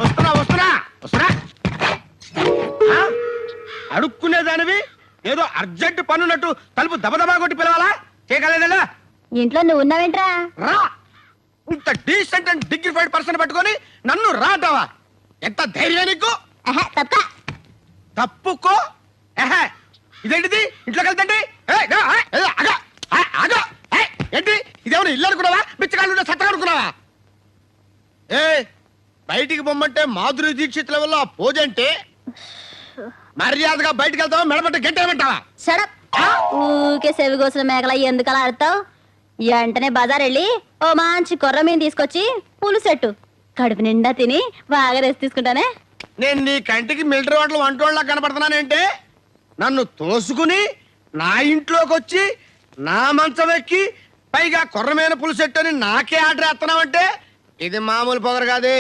వస్తున్నా వస్తున్నా వస్తున్నా. అడుక్కునేదానివి ఏదో అర్జెంట్ పనున్నట్టు తలుపు దబదబా కొట్టి పిలవాలా? చేయగలేదా? ఇంట్లో నువ్వు ఉన్నావేంట్రా? రా. ఇంత డీసెంట్ అండ్ డిగ్నిఫైడ్ పర్సన్ పట్టుకొని నన్ను రాటావా? ఎంత ధైర్యం నీకు? తప్పుకో. ఇదేంటిది? ఇంట్లోకి వెళ్తండి. ఏంటి ఇదేమన్నా ఇల్లు అనుకున్నావా? బిచ్చగాళ్ళు సత్తగా అనుకున్నావా? ఏ బయటికి పొమ్మంటే మాధురి దీక్షిత్ లెవెల్లో ఆ పోజ్ అంటే మర్యాదగా బయటికి వెళ్తావా? మెడపట్టి గంటేమంటావా? షడప్. ఊకే సెవి కోసిన మేకల ఎందుకు అలా ఆడతావు? వెంటనే బజార్ వెళ్ళి ఓ మంచి కొర్ర మీను తీసుకొచ్చి పులుసెట్టు. కడుపు నిండా తిని బాగా రెస్ట్ తీసుకుంటానే. నేను నీ కంటికి మిలిటరీ వాటిలో వంటోళ్ళ కనపడుతున్నానంటే నన్ను తోసుకుని నా ఇంట్లోకి వచ్చి నా మంచం ఎక్కి పైగా కొర్రమైన పులుసెట్టు అని నాకే ఆర్డర్ వేస్తున్నావంటే ఇది మామూలు పొగరు కాదే.